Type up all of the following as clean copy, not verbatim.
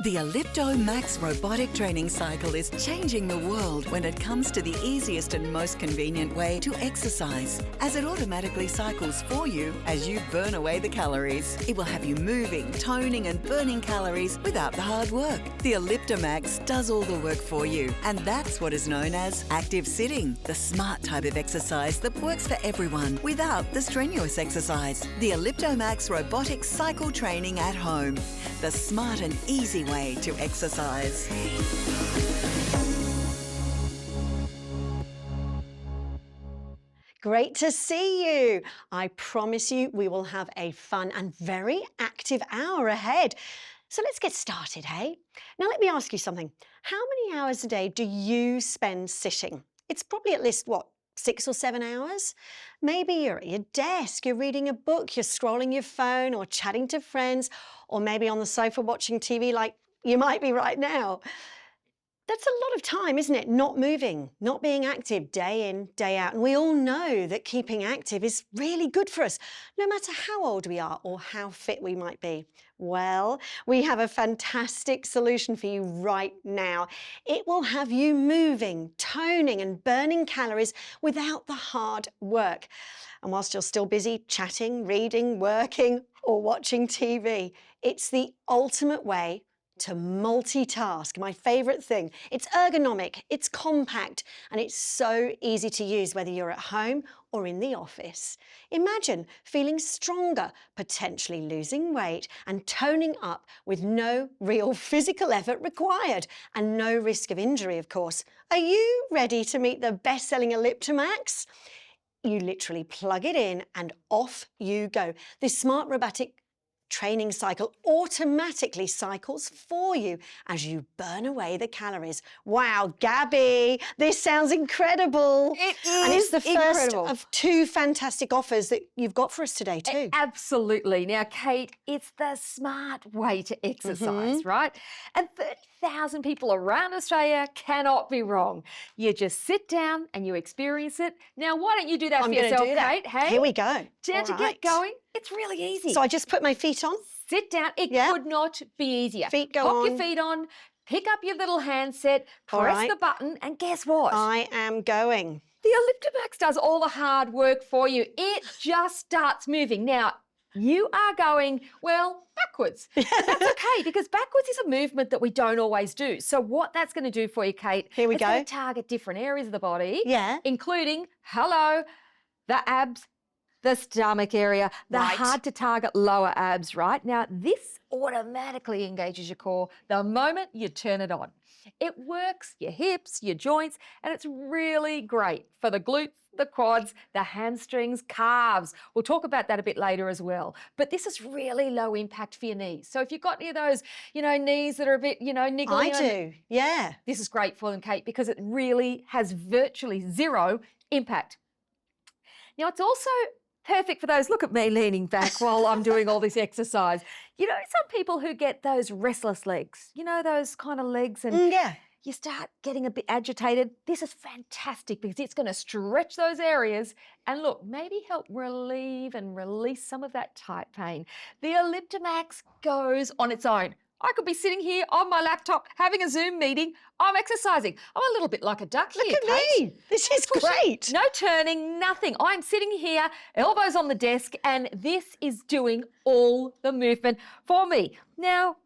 The Ellipto Max robotic training cycle is changing the world when it comes to the easiest and most convenient way to exercise, as it automatically cycles for you as you burn away the calories. It will have you moving, toning and burning calories without the hard work. The Ellipto Max does all the work for you, and that's what is known as active sitting, the smart type of exercise that works for everyone without the strenuous exercise. The Ellipto Max robotic cycle training at home, the smart and easy way to exercise. Great to see you. I promise you we will have a fun and very active hour ahead. So let's get started, hey? Now let me ask you something. How many hours a day do you spend sitting? It's probably at least, 6 or 7 hours? Maybe you're at your desk, you're reading a book, you're scrolling your phone or chatting to friends, or maybe on the sofa watching TV like you might be right now. That's a lot of time, isn't it? Not moving, not being active day in, day out. And we all know that keeping active is really good for us, no matter how old we are or how fit we might be. Well, we have a fantastic solution for you right now. It will have you moving, toning and burning calories without the hard work. And whilst you're still busy chatting, reading, working or watching TV, it's the ultimate way to multitask, my favourite thing. It's ergonomic, it's compact, and it's so easy to use whether you're at home or in the office. Imagine feeling stronger, potentially losing weight and toning up with no real physical effort required and no risk of injury, of course. Are you ready to meet the best-selling Ellipto Max? You literally plug it in and off you go. This smart robotic training cycle automatically cycles for you as you burn away the calories. Wow, Gabby, this sounds incredible. It is and it's the first incredible. of 2 fantastic offers that you've got for us today too. Absolutely. Now, Kate, it's the smart way to exercise, right? And 30,000 people around Australia cannot be wrong. You just sit down and you experience it. Now, why don't you do that I'm for going to yourself, do that. Kate? Hey, Here we go. to All get right. going, it's really easy. So I just put my feet on. Sit down. It Yeah. could not be easier. Feet go Pop on. your feet on, pick up your little handset, All press right. the button, and guess what? I am going. The Ellipto Max does all the hard work for you. It just starts moving. Now, you are going, backwards. That's okay, because backwards is a movement that we don't always do. So what that's going to do for you, Kate, Here we it's going go. to target different areas of the body, Yeah. including, the abs, the stomach area, the Right. hard to target lower abs, right? Now, this automatically engages your core the moment you turn it on. It works your hips, your joints, and it's really great for the glutes, the quads, the hamstrings, calves. We'll talk about that a bit later as well. But this is really low impact for your knees. So if you've got any of those, knees that are a bit, niggly. I do. Yeah. This is great for them, Kate, because it really has virtually zero impact. Now, it's also perfect for those, look at me leaning back while I'm doing all this exercise. Some people who get those restless legs, those kind of legs, and Yeah. you start getting a bit agitated. This is fantastic because it's going to stretch those areas and look, maybe help relieve and release some of that tight pain. The Ellipto Max goes on its own. I could be sitting here on my laptop having a Zoom meeting. I'm exercising. I'm a little bit like a duck here, Look at Kate. me. This is great. No turning, nothing. I'm sitting here, elbows on the desk, and this is doing all the movement for me. Now,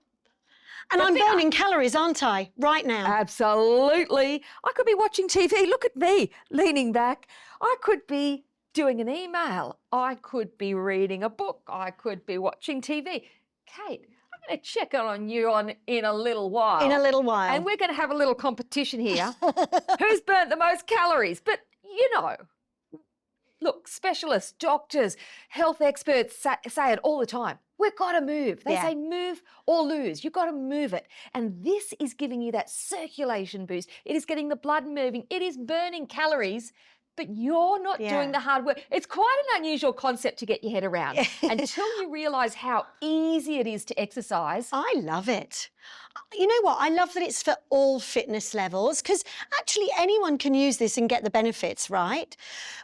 And I'm burning calories, aren't I, right now? absolutely. I could be watching TV. Look at me leaning back. I could be doing an email. I could be reading a book. I could be watching TV. Kate, I'm going to check on you in a little while. In a little while. And we're going to have a little competition here. Who's burnt the most calories? But, look, specialists, doctors, health experts say it all the time. We've got to move. They say move or lose. You've got to move it. And this is giving you that circulation boost. It is getting the blood moving. It is burning calories, but you're not doing the hard work. It's quite an unusual concept to get your head around until you realise how easy it is to exercise. I love it. You know what? I love that it's for all fitness levels, because actually anyone can use this and get the benefits, right?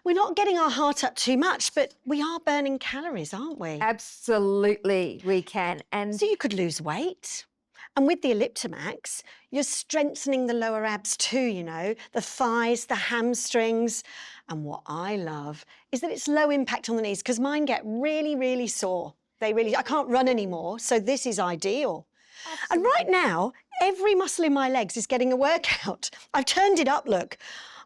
We're not getting our heart up too much, but we are burning calories, aren't we? Absolutely, we can. And So you could lose weight. And with the Elliptomax, you're strengthening the lower abs too, you know, the thighs, the hamstrings. And what I love is that it's low impact on the knees because mine get really, really sore. I can't run anymore, so this is ideal. And right now, every muscle in my legs is getting a workout. I've turned it up, look.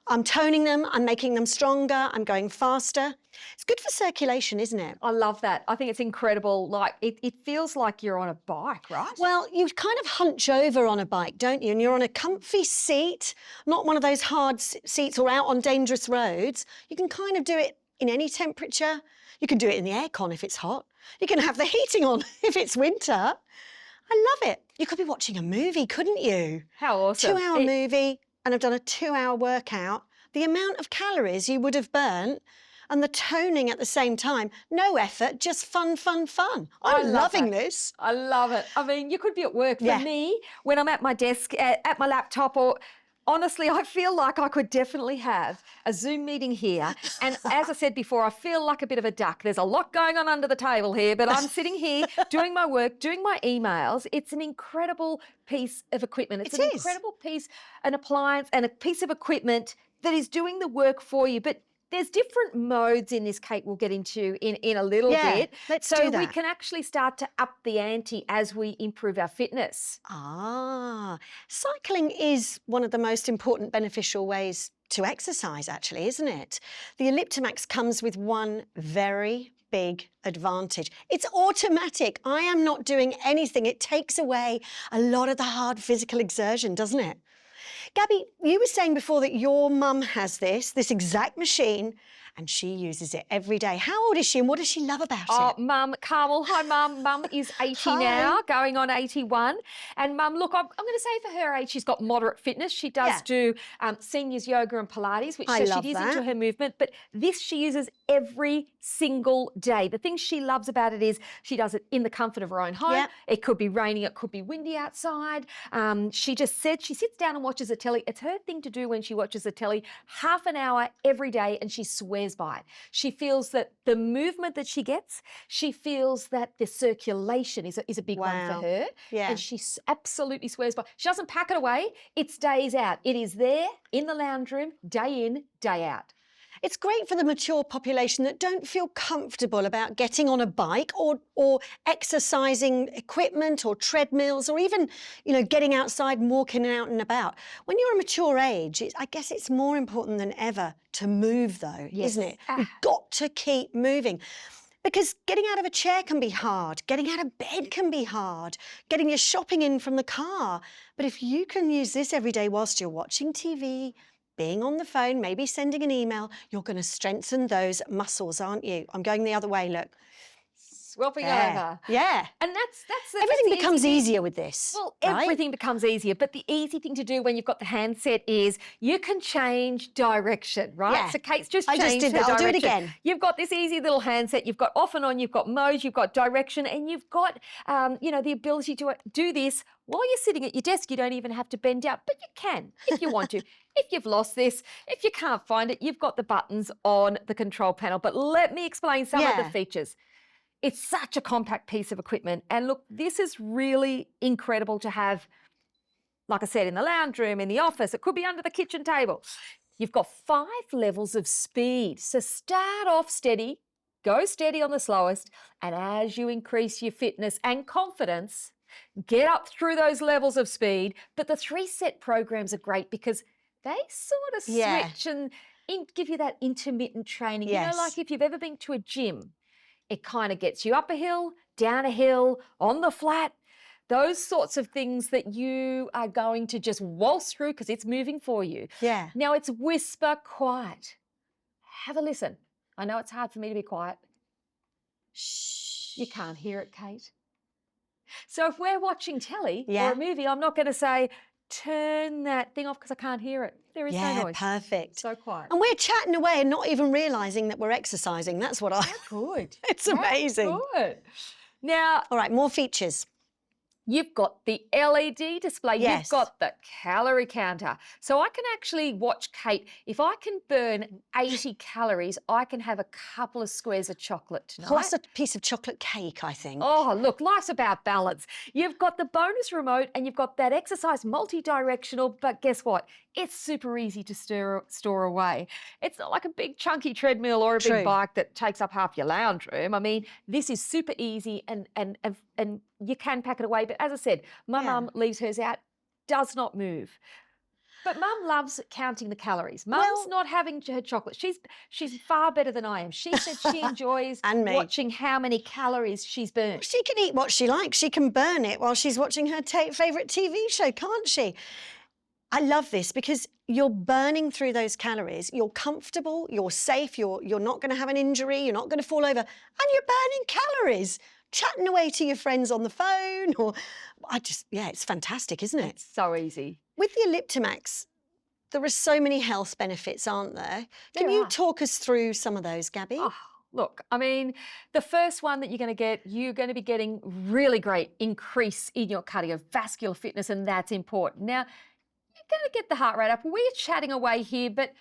I'm toning them, I'm making them stronger, I'm going faster. It's good for circulation, isn't it? I love that. I think it's incredible. Like, it feels like you're on a bike, right? Well, you kind of hunch over on a bike, don't you? And you're on a comfy seat, not one of those hard seats or out on dangerous roads. You can kind of do it in any temperature. You can do it in the aircon if it's hot. You can have the heating on if it's winter. I love it. You could be watching a movie, couldn't you? How awesome. 2-hour movie, and I've done a 2-hour workout. The amount of calories you would have burnt and the toning at the same time, no effort, just fun, fun, fun. I'm loving this. I love it. I mean, you could be at work. For me, when I'm at my desk, at my laptop, or honestly, I feel like I could definitely have a Zoom meeting here. And as I said before, I feel like a bit of a duck. There's a lot going on under the table here, but I'm sitting here doing my work, doing my emails. It's an incredible piece of equipment. It's an incredible piece, an appliance and a piece of equipment that is doing the work for you. But there's different modes in this, Kate, we'll get into in a little bit. Let's do that. We can actually start to up the ante as we improve our fitness. Cycling is one of the most important beneficial ways to exercise, actually, isn't it? The Elliptomax comes with one very big advantage. It's automatic. I am not doing anything. It takes away a lot of the hard physical exertion, doesn't it? Gabby, you were saying before that your mum has this exact machine, and she uses it every day. How old is she and what does she love about it? Oh, Mum, Carmel. Hi, Mum. Mum is 80 now, going on 81. And Mum, look, I'm going to say for her age, she's got moderate fitness. She does do seniors yoga and Pilates, which says she is into her movement. But this she uses every single day. The thing she loves about it is she does it in the comfort of her own home. Yep. It could be raining, it could be windy outside. She just said she sits down and watches the telly. It's her thing to do when she watches the telly, half an hour every day, and she swears by it. She feels that the movement that she gets, she feels that the circulation is a big one for her. Yeah. And she absolutely swears by it. She doesn't pack it away. It stays out. It is there in the lounge room, day in, day out. It's great for the mature population that don't feel comfortable about getting on a bike or exercising equipment or treadmills or even, you know, getting outside and walking out and about. When you're a mature age, I guess it's more important than ever to move though, isn't it? You've got to keep moving. Because getting out of a chair can be hard, getting out of bed can be hard, getting your shopping in from the car. But if you can use this every day whilst you're watching TV, being on the phone, maybe sending an email, you're going to strengthen those muscles, aren't you? I'm going the other way, look. Swapping over. Yeah. And that's everything becomes easier with this. Well, everything becomes easier, but the easy thing to do when you've got the handset is you can change direction, right? Yeah. So Kate's just changed I just did that. I'll do it again. You've got this easy little handset, you've got off and on, you've got modes, you've got direction, and you've got the ability to do this while you're sitting at your desk. You don't even have to bend down, but you can if you want to. If you've lost this, if you can't find it, you've got the buttons on the control panel. But let me explain some of the features. It's such a compact piece of equipment. And look, this is really incredible to have, like I said, in the lounge room, in the office. It could be under the kitchen table. You've got 5 levels of speed. So start off steady, go steady on the slowest, and as you increase your fitness and confidence, get up through those levels of speed. But the 3-set programs are great because they sort of switch and give you that intermittent training. You know, like if you've ever been to a gym, it kind of gets you up a hill, down a hill, on the flat, those sorts of things that you are going to just waltz through because it's moving for you. Yeah. Now it's whisper quiet. Have a listen. I know it's hard for me to be quiet. Shh. You can't hear it, Kate. So if we're watching telly or a movie, I'm not going to say, turn that thing off because I can't hear it. There is no noise. Yeah, perfect. So quiet. And we're chatting away and not even realising that we're exercising. That's what I... Good. It's amazing. Good. Now... All right, more features. You've got the LED display, Yes. you've got the calorie counter. So I can actually watch Kate. If I can burn 80 calories, I can have a couple of squares of chocolate tonight. Plus a piece of chocolate cake, I think. Oh, look, life's about balance. You've got the bonus remote and you've got that exercise multi-directional, but guess what? It's super easy to store away. It's not like a big chunky treadmill or a True. big bike that takes up half your lounge room. I mean, this is super easy and you can pack it away. But as I said, my mum leaves hers out, does not move. But Mum loves counting the calories. Mum's not having her chocolate. She's far better than I am. She said she enjoys watching how many calories she's burnt. She can eat what she likes. She can burn it while she's watching her favourite TV show, can't she? I love this because you're burning through those calories. You're comfortable, you're safe, you're not going to have an injury, you're not going to fall over, and you're burning calories, chatting away to your friends on the phone. Or it's fantastic, isn't it? It's so easy. With the Elliptimax, there are so many health benefits, aren't there? Can you talk us through some of those, Gabby? Oh, look, I mean, the first one that you're going to be getting really great increase in your cardiovascular fitness, and that's important. Now, you're going to get the heart rate up. We're chatting away here, but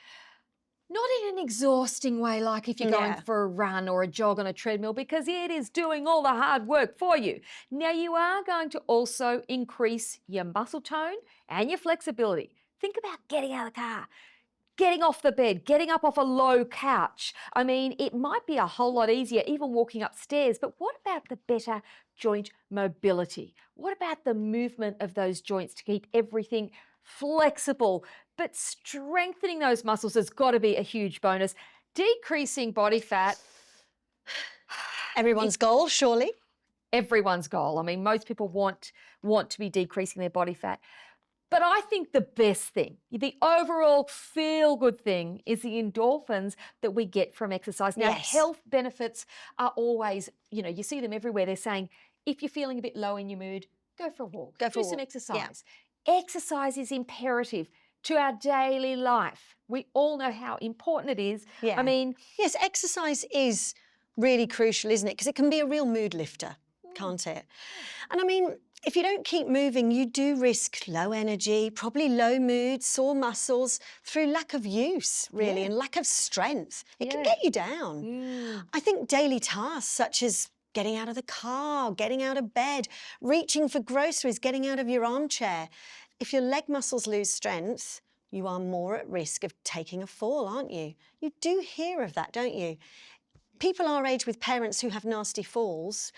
not in an exhausting way like if you're going for a run or a jog on a treadmill, because it is doing all the hard work for you. Now, you are going to also increase your muscle tone and your flexibility. Think about getting out of the car, getting off the bed, getting up off a low couch. I mean, it might be a whole lot easier even walking upstairs, but what about the better joint mobility? What about the movement of those joints to keep everything flexible? But strengthening those muscles has got to be a huge bonus. Decreasing body fat. Everyone's goal, surely. Everyone's goal. I mean, most people want to be decreasing their body fat. But I think the best thing, the overall feel-good thing, is the endorphins that we get from exercise. Now, health benefits are always, you see them everywhere. They're saying, if you're feeling a bit low in your mood, go for a walk. Do some exercise. Yeah. Exercise is imperative to our daily life. We all know how important it is. Yeah. I mean... Yes, exercise is really crucial, isn't it? Because it can be a real mood lifter, can't it? And I mean, if you don't keep moving, you do risk low energy, probably low mood, sore muscles, through lack of use, really, and lack of strength. It can get you down. I think daily tasks such as getting out of the car, getting out of bed, reaching for groceries, getting out of your armchair. If your leg muscles lose strength, you are more at risk of taking a fall, aren't you? You do hear of that, don't you? People our age with parents who have nasty falls,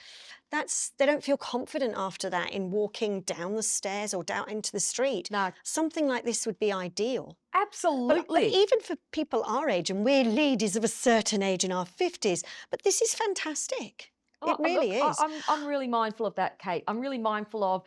they don't feel confident after that in walking down the stairs or down into the street. No. Something like this would be ideal. Absolutely. But even for people our age, and we're ladies of a certain age in our 50s, but this is fantastic. It really is. I'm really mindful of that, Kate. I'm really mindful of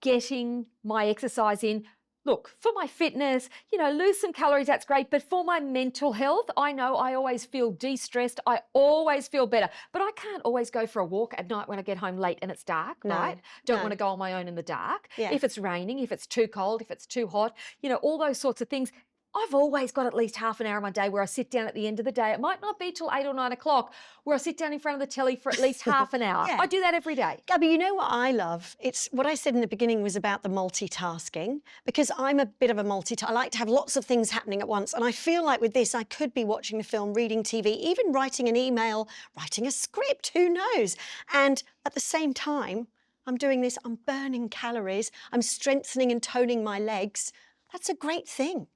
getting my exercise in. Look, for my fitness, lose some calories, that's great. But for my mental health, I know I always feel de-stressed. I always feel better. But I can't always go for a walk at night when I get home late and it's dark, right? Don't want to go on my own in the dark. Yeah. If it's raining, if it's too cold, if it's too hot, all those sorts of things. I've always got at least half an hour of my day where I sit down at the end of the day. It might not be till 8 or 9 o'clock where I sit down in front of the telly for at least half an hour. I do that every day. Gabby, you know what I love? It's what I said in the beginning was about the multitasking, because I'm a bit of a multitasker. I like to have lots of things happening at once. And I feel like with this, I could be watching a film, reading TV, even writing an email, writing a script, who knows? And at the same time, I'm doing this, I'm burning calories, I'm strengthening and toning my legs. That's a great thing.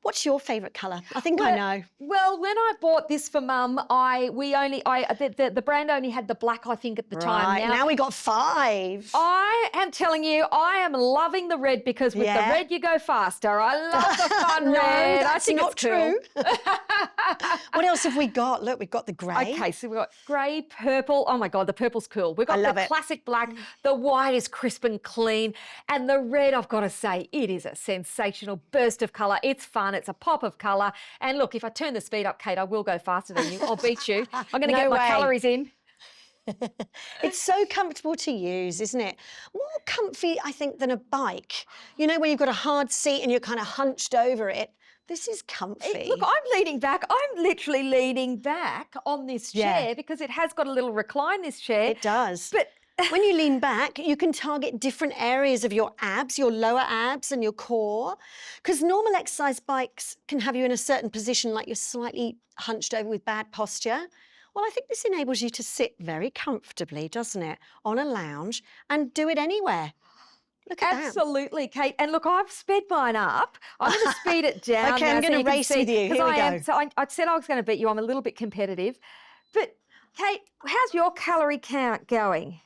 What's your favourite colour? I think I know. Well, when I bought this for Mum, the brand only had the black, I think, at the time. Now we got 5. I am telling you, I am loving the red because with the red you go faster. I love the fun red. That's I think not it's true. What else have we got? Look, we've got the grey. Okay, so we've got grey, purple. Oh my God, the purple's cool. We've got the classic black. The white is crisp and clean. And the red, I've got to say, it is a sensational burst of colour. It's fun. It's a pop of colour. And look, if I turn the speed up, Kate, I will go faster than you. I'll beat you. I'm going to get my calories in. It's so comfortable to use, isn't it? More comfy, I think, than a bike. When you've got a hard seat and you're kind of hunched over it. This is comfy. Look, I'm leaning back. I'm literally leaning back on this chair because it has got a little recline, this chair. It does. But When you lean back, you can target different areas of your abs, your lower abs and your core. Because normal exercise bikes can have you in a certain position, like you're slightly hunched over with bad posture. Well, I think this enables you to sit very comfortably, doesn't it, on a lounge and do it anywhere. Look at that. Absolutely, Kate. And look, I've sped mine up. I'm going to speed it down. Okay, I'm now going so to can race see, with you. 'cause Here we I go. am. So I said I was going to beat you. I'm a little bit competitive. But, Kate, how's your calorie count going?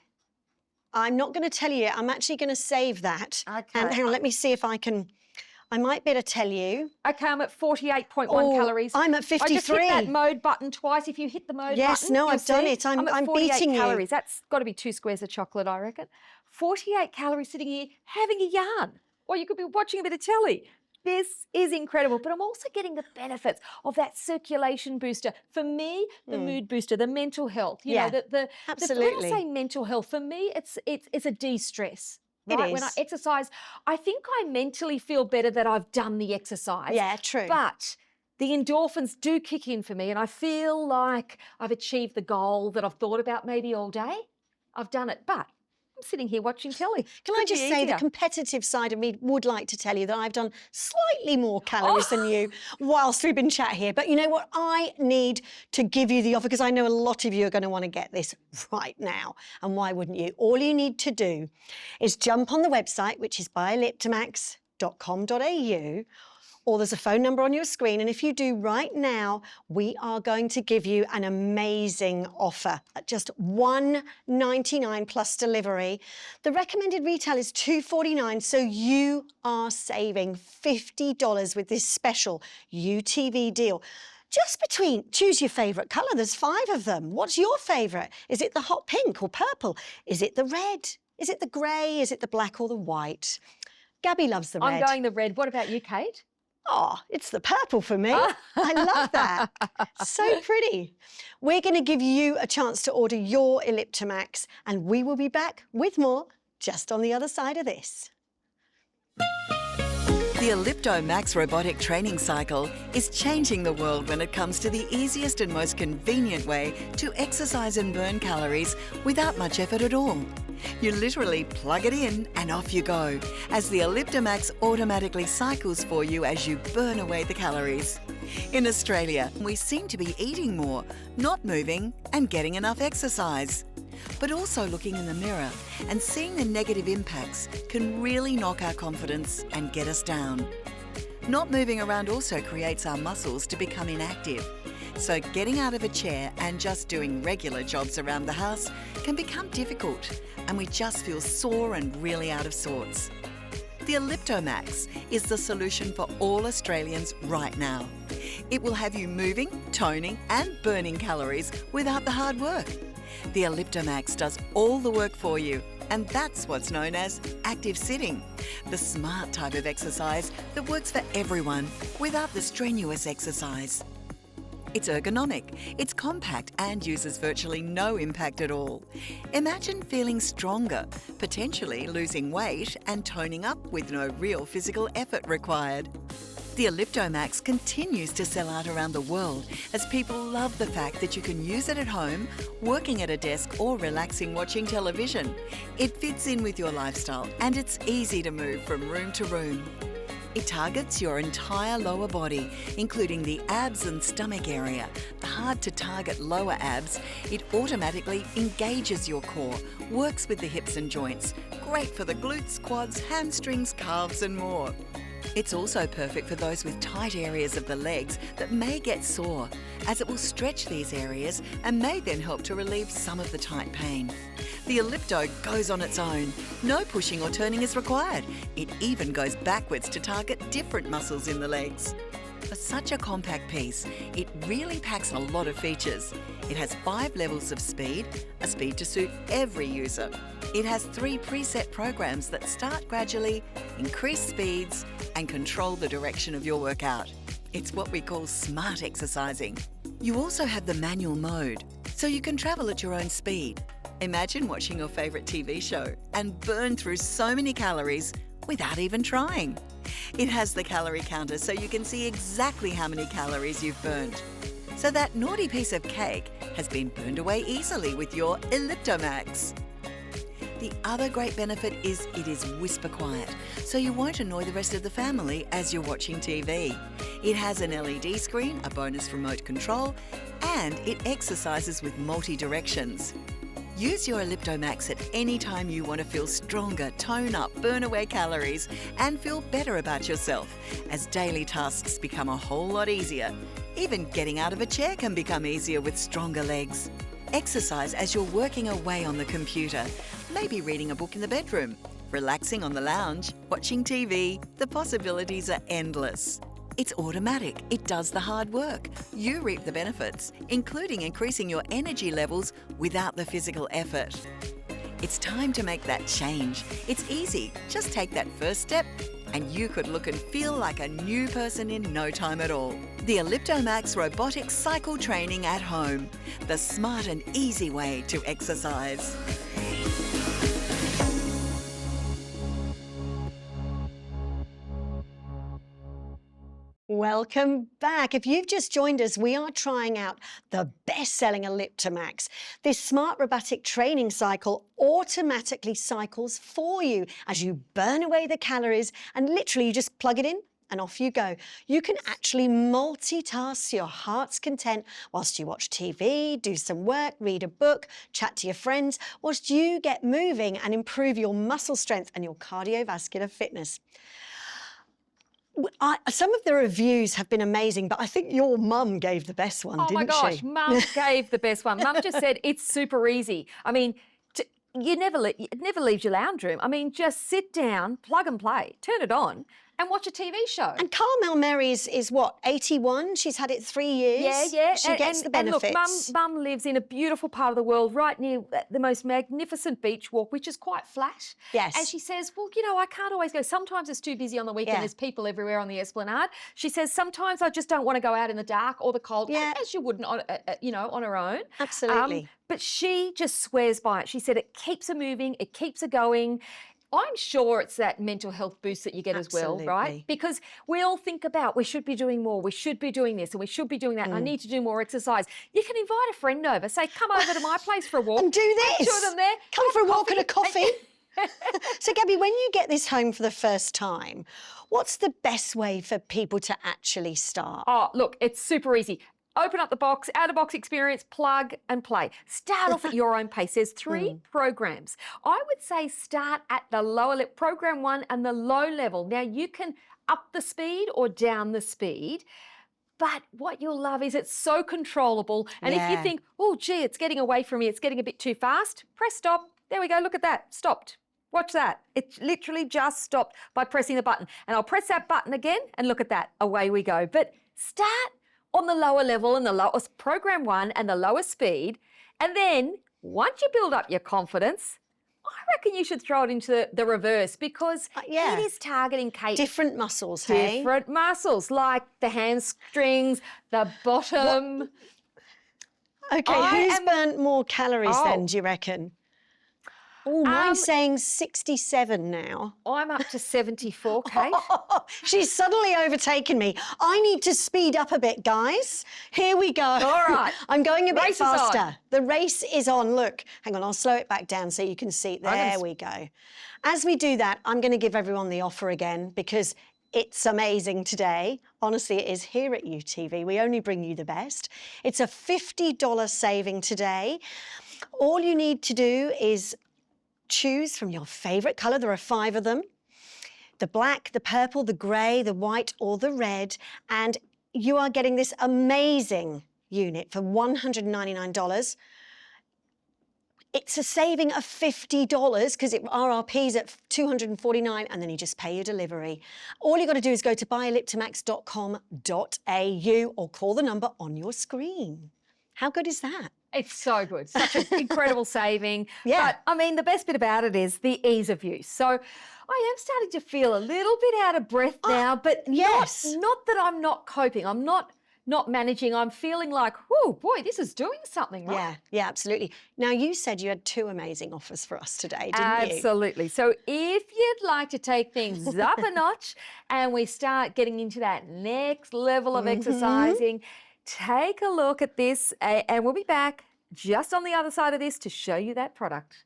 I'm not going to tell you yet. I'm actually going to save that. Okay. And hang on, let me see if I can. I might better tell you. Okay, I'm at 48.1 Oh, calories. I'm at 53. I just hit that mode button twice. If you hit the mode Yes, button, no, you'll I've done see it. I'm at 48 beating you. calories. That's got to be 2 squares of chocolate, I reckon. 48 calories sitting here having a yarn. Or you could be watching a bit of telly. This is incredible, but I'm also getting the benefits of that circulation booster. For me, the mood booster, the mental health. You know, absolutely. when I say mental health, for me, it's a de-stress. It Right? When I is. exercise, I think I mentally feel better that I've done the exercise. Yeah, true. But the endorphins do kick in for me, and I feel like I've achieved the goal that I've thought about maybe all day. I've done it, but I'm sitting here watching telly. Can I Could be just say the easier. competitive side of me would like to tell you that I've done slightly more calories than you whilst we've been chat here. But you know what? I need to give you the offer because I know a lot of you are going to want to get this right now. And why wouldn't you? All you need to do is jump on the website, which is byelliptomax.com.au, or there's a phone number on your screen. And if you do right now, we are going to give you an amazing offer at just $1.99 plus delivery. The recommended retail is $2.49, so you are saving $50 with this special UTV deal. Just between, choose your favourite colour. There's 5 of them. What's your favourite? Is it the hot pink or purple? Is it the red? Is it the grey? Is it the black or the white? Gabby loves the red. I'm going the red. What about you, Kate? Oh, it's the purple for me. I love that. So pretty. We're going to give you a chance to order your Elliptomax, and we will be back with more just on the other side of this. The Elliptomax robotic training cycle is changing the world when it comes to the easiest and most convenient way to exercise and burn calories without much effort at all. You literally plug it in and off you go, as the Elliptomax automatically cycles for you as you burn away the calories. In Australia, we seem to be eating more, not moving and getting enough exercise. But also looking in the mirror and seeing the negative impacts can really knock our confidence and get us down. Not moving around also creates our muscles to become inactive. So getting out of a chair and just doing regular jobs around the house can become difficult, and we just feel sore and really out of sorts. The Elliptomax is the solution for all Australians right now. It will have you moving, toning and burning calories without the hard work. The Elliptomax does all the work for you, and that's what's known as active sitting, the smart type of exercise that works for everyone without the strenuous exercise. It's ergonomic, it's compact and uses virtually no impact at all. Imagine feeling stronger, potentially losing weight and toning up with no real physical effort required. The Elliptomax continues to sell out around the world as people love the fact that you can use it at home, working at a desk or relaxing watching television. It fits in with your lifestyle and it's easy to move from room to room. It targets your entire lower body, including the abs and stomach area, the hard-to-target lower abs. It automatically engages your core, works with the hips and joints, great for the glutes, quads, hamstrings, calves and more. It's also perfect for those with tight areas of the legs that may get sore, as it will stretch these areas and may then help to relieve some of the tight pain. The Ellipto goes on its own. No pushing or turning is required. It even goes backwards to target different muscles in the legs. For such a compact piece, it really packs a lot of features. It has 5 levels of speed, a speed to suit every user. It has 3 preset programs that start gradually, increase speeds, and control the direction of your workout. It's what we call smart exercising. You also have the manual mode, so you can travel at your own speed. Imagine watching your favourite TV show and burn through so many calories without even trying. It has the calorie counter so you can see exactly how many calories you've burned. So that naughty piece of cake has been burned away easily with your Elliptomax. The other great benefit is it is whisper quiet, so you won't annoy the rest of the family as you're watching TV. It has an LED screen, a bonus remote control, and it exercises with multi-directions. Use your Elliptomax at any time you want to feel stronger, tone up, burn away calories, and feel better about yourself as daily tasks become a whole lot easier. Even getting out of a chair can become easier with stronger legs. Exercise as you're working away on the computer, maybe reading a book in the bedroom, relaxing on the lounge, watching TV. The possibilities are endless. It's automatic. It does the hard work. You reap the benefits, including increasing your energy levels without the physical effort. It's time to make that change. It's easy. Just take that first step and you could look and feel like a new person in no time at all. The Elliptomax Robotic Cycle Training at Home. The smart and easy way to exercise. Welcome back. If you've just joined us, we are trying out the best-selling Elliptomax. This smart robotic training cycle automatically cycles for you as you burn away the calories, and literally you just plug it in and off you go. You can actually multitask to your heart's content whilst you watch TV, do some work, read a book, chat to your friends, whilst you get moving and improve your muscle strength and your cardiovascular fitness. Some of the reviews have been amazing, but I think your mum gave the best one, didn't she? Oh my gosh, Mum gave the best one. Mum just said it's super easy. I mean, it never leaves your lounge room. I mean, just sit down, plug and play, turn it on, and watch a TV show. And Carmel Mary is what, 81? She's had it 3 years. Yeah. She gets the benefits. And look, Mum lives in a beautiful part of the world, right near the most magnificent beach walk, which is quite flat. Yes. And she says, well, you know, I can't always go. Sometimes it's too busy on the weekend. Yeah. There's people everywhere on the Esplanade. She says, sometimes I just don't want to go out in the dark or the cold, Yeah. as you wouldn't, on her own. Absolutely. But she just swears by it. She said it keeps her moving, it keeps her going. I'm sure it's that mental health boost that you get as well, right? Absolutely. Because we all think about we should be doing more, we should be doing this, and we should be doing that, and I need to do more exercise. You can invite a friend over, say, come over to my place for a walk. And do this. Two of them there. Come for a walk and a coffee. And- So, Gabby, when you get this home for the first time, what's the best way for people to actually start? Oh, look, it's super easy. Open up the box, out-of-box experience, plug and play. Start off at your own pace. There's 3 programs. I would say start at the lower level, program 1 and the low level. Now, you can up the speed or down the speed, but what you'll love is it's so controllable. And if you Yeah. think, oh, gee, it's getting away from me, it's getting a bit too fast, press stop. There we go, look at that, stopped. Watch that. It literally just stopped by pressing the button. And I'll press that button again and look at that, away we go. But start on the lower level and the lowest program 1 and the lowest speed. And then once you build up your confidence, I reckon you should throw it into the reverse because yeah. it is targeting, Kate, Different muscles, hey? different muscles like the hamstrings, the bottom. Okay, who's burnt more calories then, do you reckon? Oh, mine's saying 67 now. I'm up to 74, Kate. She's suddenly overtaken me. I need to speed up a bit, guys. Here we go. All right. I'm going a bit Race is on. faster. The race is on. Look, hang on, I'll slow it back down so you can see. There we go. As we do that, I'm going to give everyone the offer again because it's amazing today. Honestly, it is here at UTV. We only bring you the best. It's a $50 saving today. All you need to do is choose from your favourite colour. There are 5 of them. The black, the purple, the grey, the white or the red. And you are getting this amazing unit for $199. It's a saving of $50 because RRP is at $249 and then you just pay your delivery. All you got to do is go to buyelliptomax.com.au or call the number on your screen. How good is that? It's so good. Such an incredible saving. Yeah. But, I mean, the best bit about it is the ease of use. So I am starting to feel a little bit out of breath now, but yes. not that I'm not coping. I'm not managing. I'm feeling like, oh, boy, this is doing something, right? Yeah, absolutely. Now, you said you had 2 amazing offers for us today, didn't you? Absolutely. So if you'd like to take things up a notch and we start getting into that next level of exercising, take a look at this and we'll be back just on the other side of this to show you that product.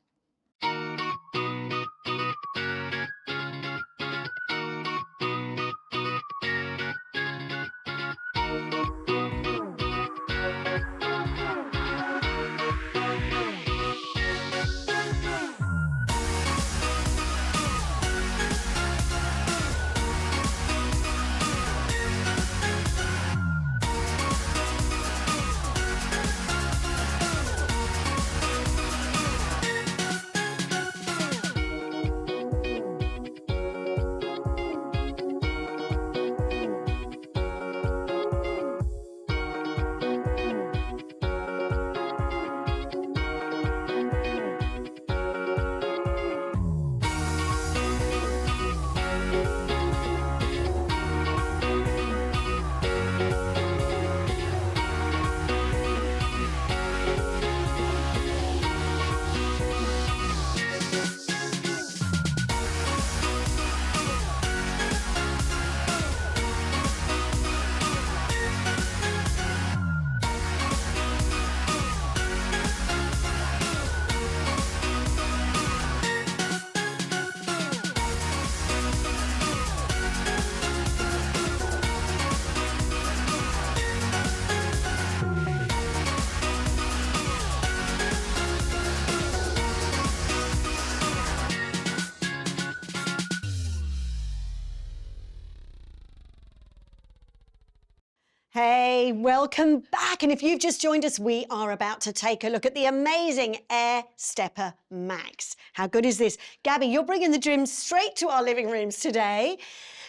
Hey, welcome back. And if you've just joined us, we are about to take a look at the amazing Air Stepper Max. How good is this? Gabby, you're bringing the gym straight to our living rooms today.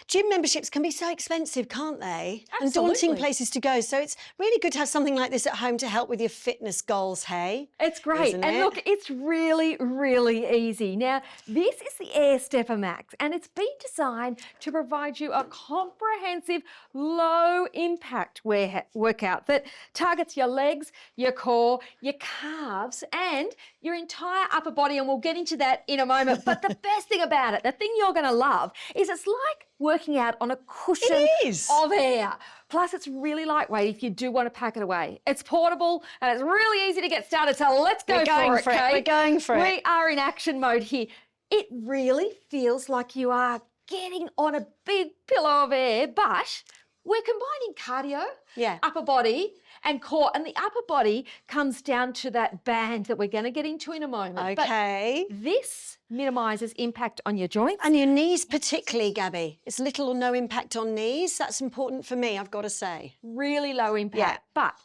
Gym memberships can be so expensive, can't they? Absolutely. And daunting places to go. So it's really good to have something like this at home to help with your fitness goals, hey? It's great. Isn't And it? look, it's really, really easy. Now, this is the Air Stepper Max, and it's been designed to provide you a comprehensive, low-impact workout that targets your legs, your core, your calves, and your entire upper body. And we'll get into that in a moment. But the best thing about it, the thing you're going to love, is it's like working out on a cushion of air. Plus, it's really lightweight if you do want to pack it away. It's portable and it's really easy to get started. So let's go for it, Kate. We're going for it. We are in action mode here. It really feels like you are getting on a big pillow of air, but we're combining cardio, upper body, and core. And the upper body comes down to that band that we're going to get into in a moment. Okay. But this minimises impact on your joints. And your knees particularly, Gabby. It's little or no impact on knees. That's important for me, I've got to say. Really low impact. But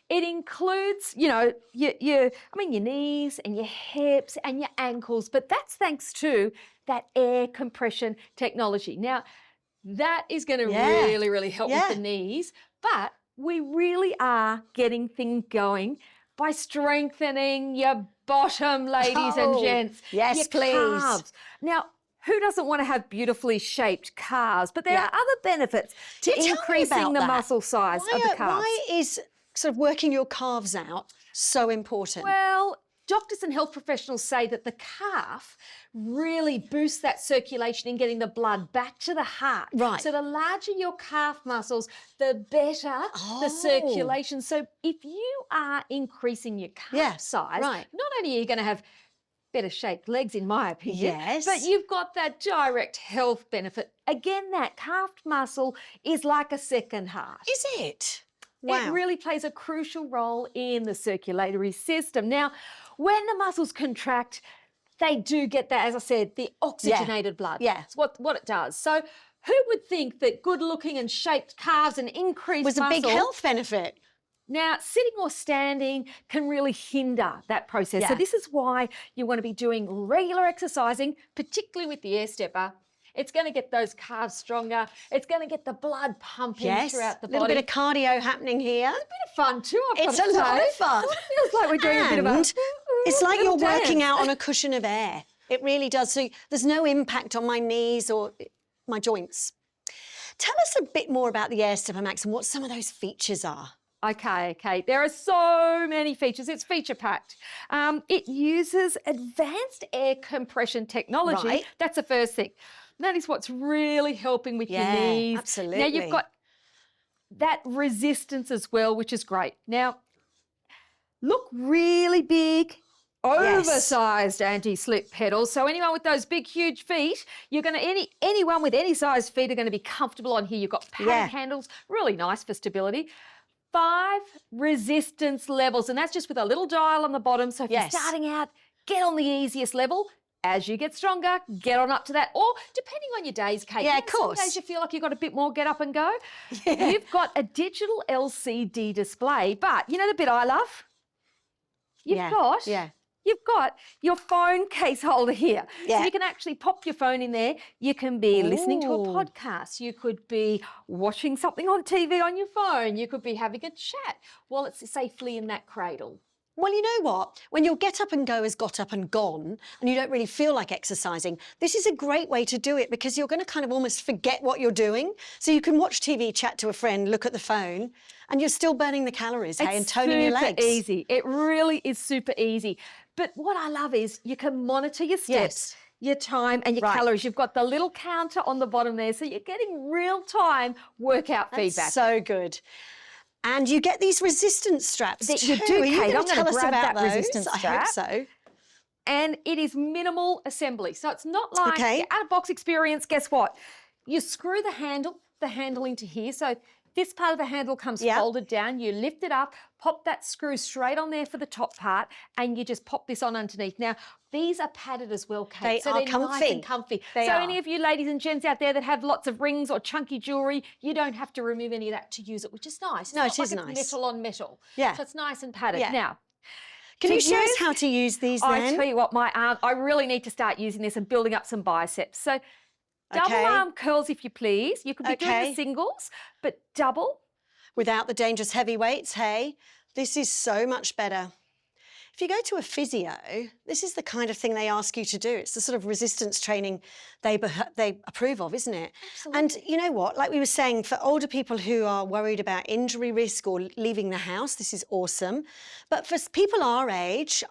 it includes, your knees and your hips and your ankles. But that's thanks to that air compression technology. Now, that is going to really, really help with the knees. But we really are getting things going by strengthening your bottom, ladies and gents. Yes, your please. Calves. Now, who doesn't want to have beautifully shaped calves? But there are other benefits to Tell me increasing about the that. muscle size of the calves. Why is sort of working your calves out so important? Well, doctors and health professionals say that the calf really boosts that circulation in getting the blood back to the heart. Right. So the larger your calf muscles, the better the circulation. So if you are increasing your calf size, not only are you going to have better shaped legs, in my opinion, but you've got that direct health benefit. Again, that calf muscle is like a second heart. Is it? Wow. It really plays a crucial role in the circulatory system. Now, when the muscles contract, they do get that, as I said, the oxygenated blood. That's what it does. So who would think that good-looking and shaped calves and increased was muscle a big health benefit? Now, sitting or standing can really hinder that process. So this is why you want to be doing regular exercising, particularly with the Air Stepper. It's going to get those calves stronger. It's going to get the blood pumping throughout the body. A little bit of cardio happening here. It's a bit of fun too, I've got It's to a lot say. of fun. It feels like we're doing a bit of a... It's like little you're working dance. out on a cushion of air. It really does. So there's no impact on my knees or my joints. Tell us a bit more about the Air Stepper Max and what some of those features are. Okay. There are so many features. It's feature-packed. It uses advanced air compression technology. Right. That's the first thing. That is what's really helping with your knees. Absolutely. Now, you've got that resistance as well, which is great. Now, look really big, oversized anti-slip pedals. So anyone with those big, huge feet, anyone with any size feet are going to be comfortable on here. You've got padded handles, really nice for stability. 5 resistance levels, and that's just with a little dial on the bottom. So if you're starting out, get on the easiest level. As you get stronger, get on up to that. Or depending on your days, Kate. Yeah, of course. Some days you feel like you've got a bit more get up and go. You've got a digital LCD display, but you know the bit I love? You've got your phone case holder here. So you can actually pop your phone in there. You can be listening to a podcast. You could be watching something on TV on your phone. You could be having a chat while it's safely in that cradle. Well, you know what? When your get up and go has got up and gone and you don't really feel like exercising, this is a great way to do it because you're going to kind of almost forget what you're doing. So you can watch TV, chat to a friend, look at the phone, and you're still burning the calories, and toning your legs. It's super easy. It really is super easy. But what I love is you can monitor your steps, your time and your calories. You've got the little counter on the bottom there, so you're getting real-time workout feedback. So good. And you get these resistance straps too. You do, Kate. I'm tell going to us grab about that those? resistance strap. I hope so. And it is minimal assembly. So it's not like your out-of-box experience. Guess what? You screw the handle into here. So this part of the handle comes Yep. folded down. You lift it up, pop that screw straight on there for the top part, and you just pop this on underneath. Now, these are padded as well, Kate. They so are they're nice comfy. and comfy. They so are. any of you ladies and gents out there that have lots of rings or chunky jewellery, you don't have to remove any of that to use it, which is nice. It's No, not it is like it's nice. metal on metal. Yeah. So it's nice and padded. Yeah. Now, Can to you show us use- how to use these I then? tell you what, my arm, I really need to start using this and building up some biceps. So double Okay. arm curls, if you please. You could be doing Okay. the singles, but double. Without the dangerous heavy weights, hey? This is so much better. If you go to a physio, this is the kind of thing they ask you to do. It's the sort of resistance training they approve of, isn't it? Absolutely. And you know what? Like we were saying, for older people who are worried about injury risk or leaving the house, this is awesome. But for people our age,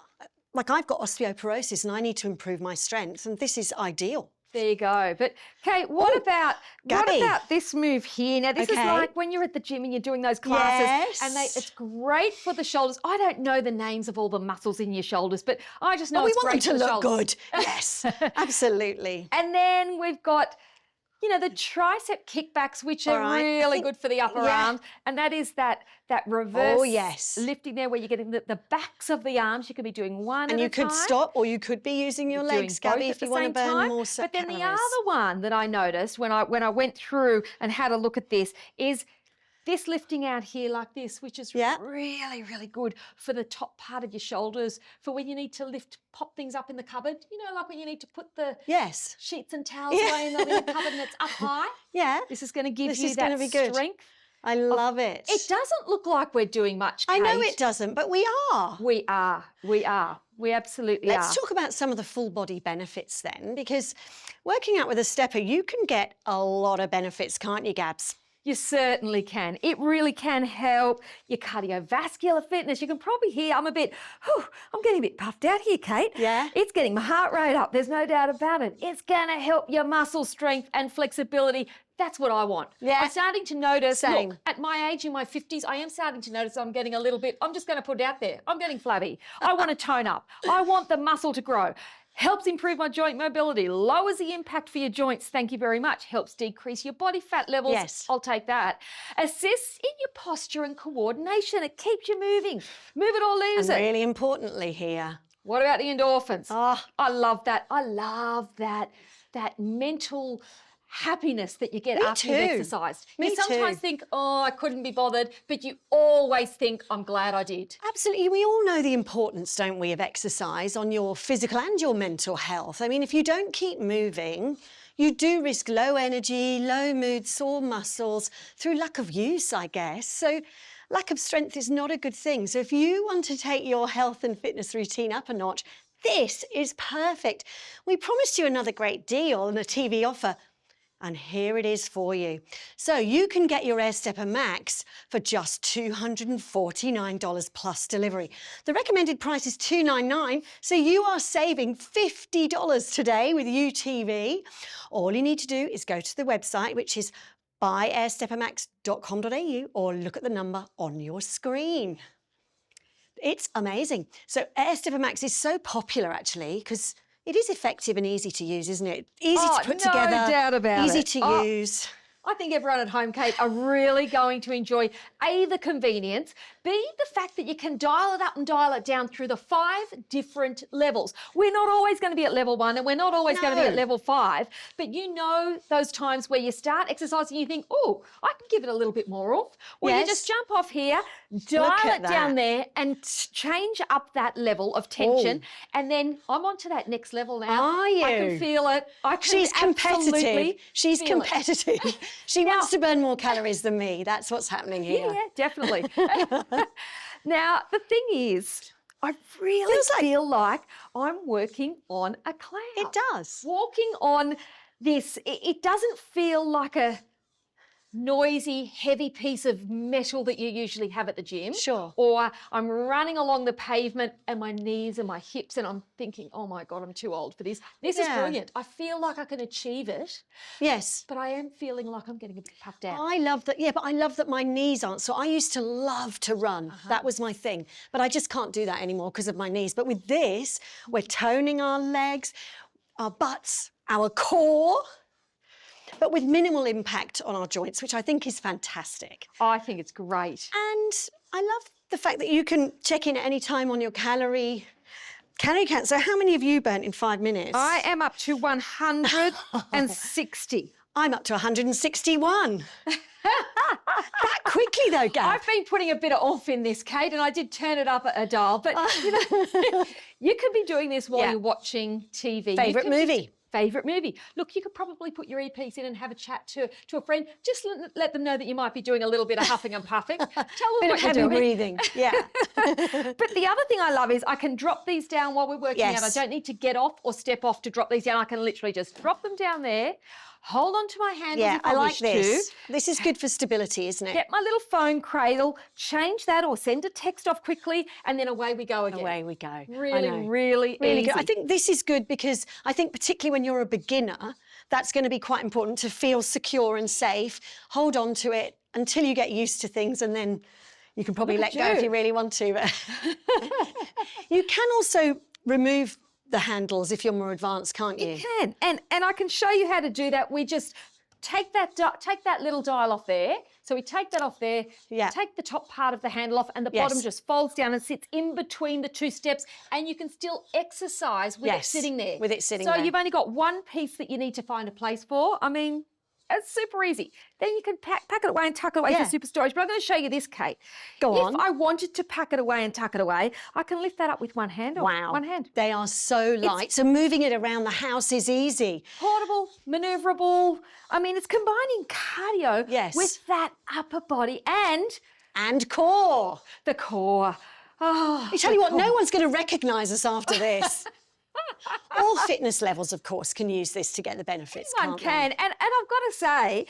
like I've got osteoporosis and I need to improve my strength, and this is ideal. There you go. But Kate, what about Gabby. this move here? Now this is Okay. like when you're at the gym and you're doing those classes, and Yes. it's great for the shoulders. I don't know the names of all the muscles in your shoulders, but I just know But we it's want them great to for the look shoulders. good. Yes, absolutely. And then we've got, you know, the tricep kickbacks, which All are right. I really think- good for the upper yeah. arms. And that is that reverse Oh, yes. lifting there where you're getting the backs of the arms. You could be doing one And at you a could time. stop, or you could be using your Doing legs, both Gabby, at if the you want to same burn time. more But then the calories. other one that I noticed when I went through and had a look at this is this lifting out here like this, which is Yeah. really, really good for the top part of your shoulders, for when you need to pop things up in the cupboard. You know, like when you need to put the Yes. sheets and towels Yeah. away in the cupboard and it's up high. Yeah. This is going to give This you is gonna that be good. strength. I love it. It doesn't look like we're doing much, I know Kate. it doesn't, but we are. We are. We absolutely are. Let's talk about some of the full body benefits then, because working out with a stepper, you can get a lot of benefits, can't you, Gabs? You certainly can. It really can help your cardiovascular fitness. You can probably hear I'm getting a bit puffed out here, Kate. Yeah. It's getting my heart rate up. There's no doubt about it. It's going to help your muscle strength and flexibility. That's what I want. Yeah. I'm starting to notice, Same. look, at my age, in my 50s, I am starting to notice I'm getting a little bit, I'm just going to put it out there. I'm getting flabby. I want to tone up. I want the muscle to grow. Helps improve my joint mobility, lowers the impact for your joints, thank you very much. Helps decrease your body fat levels, Yes. I'll take that. Assists in your posture and coordination, it keeps you moving. Move it or lose And it. really importantly here. What about the endorphins? Oh, I love that. I love that mental happiness that you get Me after you've too. exercised. Me You sometimes too. think, oh, I couldn't be bothered, but you always think, I'm glad I did. absolutely. We all know the importance, don't we, of exercise on your physical and your mental health. I mean, if you don't keep moving, you do risk low energy, low mood, sore muscles through lack of use, I guess. So lack of strength is not a good thing. So if you want to take your health and fitness routine up a notch, this is perfect. We promised you another great deal and a TV offer. And here it is for you. So you can get your Air Stepper Max for just $249 plus delivery. The recommended price is $299, so you are saving $50 today with UTV. All you need to do is go to the website, which is buyairsteppermax.com.au, or look at the number on your screen. It's amazing. So Air Stepper Max is so popular actually because it is effective and easy to use, isn't it? Easy to put no together, doubt about easy it. to Oh, use. I think everyone at home, Kate, are really going to enjoy A, the convenience, B, the fact that you can dial it up and dial it down through the 5 different levels. We're not always going to be at level 1 and we're not always going to be at No. level 5, but you know those times where you start exercising and you think, oh, I can give it a little bit more oomph. Well, you Yes. just jump off here, dial at it down that. there and change up that level of tension. And then I'm on to that next level now. Are I can you? feel it. I can She's competitive. absolutely She's feel it. competitive. She wants to burn more calories than me. That's what's happening here. Yeah, definitely. Now, the thing is, I really Feels like- feel like I'm working on a cloud. It does. Walking on this, it doesn't feel like a noisy, heavy piece of metal that you usually have at the gym. Sure. Or I'm running along the pavement and my knees and my hips and I'm thinking, oh my God, I'm too old for this. This is Yeah. brilliant. I feel like I can achieve it, Yes. but I am feeling like I'm getting a bit puffed out. I love that. Yeah, but I love that my knees aren't. So I used to love to run. That was my thing. But I just can't do that anymore because of my knees. But with this, we're toning our legs, our butts, our core. but with minimal impact on our joints, which I think is fantastic. I think it's great. And I love the fact that you can check in at any time on your calorie count. So how many have you burnt in 5 minutes? I am up to 160. I'm up to 161. That quickly though, Gab. I've been putting a bit of oomph in this, Kate, and I did turn it up a dial. But you could be doing this while you're watching TV. Favourite movie? Favourite movie. Look, you could probably put your earpiece in and have a chat to a friend. Just let them know that you might be doing a little bit of huffing and puffing. Tell them what you're doing. Breathing. Yeah. But the other thing I love is I can drop these down while we're working out. I don't need to get off or step off to drop these down. I can literally just drop them down there, hold on to my handles if I like wish this. to. This is good for stability, isn't it? Get my little phone cradle, change that or send a text off quickly, and then away we go again. Away we go. Really easy. Good. I think this is good because I think particularly when you're a beginner, that's going to be quite important to feel secure and safe. Hold on to it until you get used to things, and then you can probably let go if you really want to. You can also remove the handles if you're more advanced, can't you? You can, and I can show you how to do that. We just take that little dial off there. So we take that off there, take the top part of the handle off, and the bottom just folds down and sits in between the two steps, and you can still exercise with it sitting there. With it sitting there. So you've only got one piece that you need to find a place for. I mean, it's super easy. Then you can pack it away and tuck it away for super storage. But I'm going to show you this, Kate. Go on. If I wanted to pack it away and tuck it away, I can lift that up with one hand. Wow. One hand. They are so light. So moving it around the house is easy. Portable, manoeuvrable. I mean, it's combining cardio with that upper body and core. The core. Oh, I tell you what, no one's going to recognise us after this. All fitness levels, of course, can use this to get the benefits. One can. And I've got to say,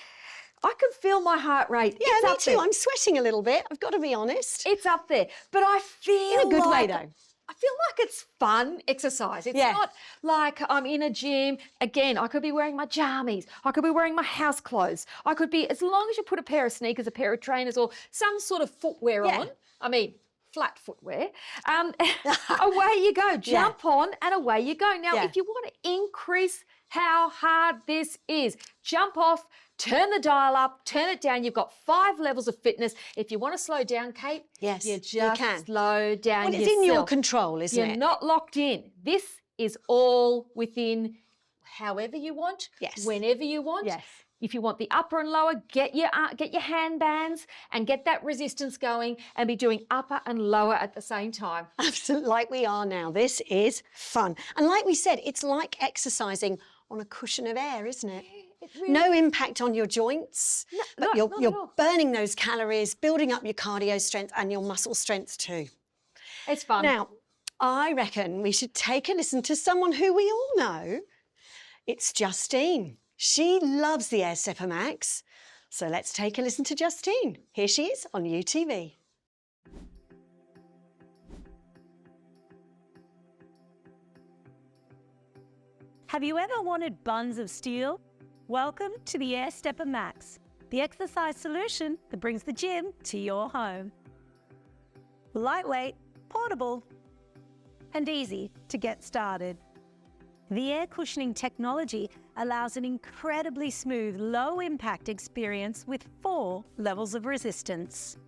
I can feel my heart rate. Yeah, me too. I'm sweating a little bit. I've got to be honest. It's up there. But I feel in a good way, though. I feel like it's fun exercise. It's not like I'm in a gym. Again, I could be wearing my jammies. I could be wearing my house clothes. I could be, as long as you put a pair of sneakers, a pair of trainers, or some sort of footwear on. I mean, flat footwear. Away you go. Jump on and away you go. Now, if you want to increase how hard this is, jump off, turn the dial up, turn it down. You've got 5 levels of fitness. If you want to slow down, Kate, you just slow down yourself. It's in your control, isn't it? You're not locked in. This is all within however you want, whenever you want. If you want the upper and lower, get your hand bands and get that resistance going and be doing upper and lower at the same time. Absolutely, like we are now. This is fun. And like we said, it's like exercising on a cushion of air, isn't it? Really no impact on your joints, but you're burning those calories, building up your cardio strength and your muscle strength too. It's fun. Now, I reckon we should take a listen to someone who we all know. It's Justine. She loves the Air Stepper Max. So let's take a listen to Justine. Here she is on YouTV. Have you ever wanted buns of steel? Welcome to the Air Stepper Max, the exercise solution that brings the gym to your home. Lightweight, portable, and easy to get started. The air cushioning technology allows an incredibly smooth, low-impact experience with 4 levels of resistance.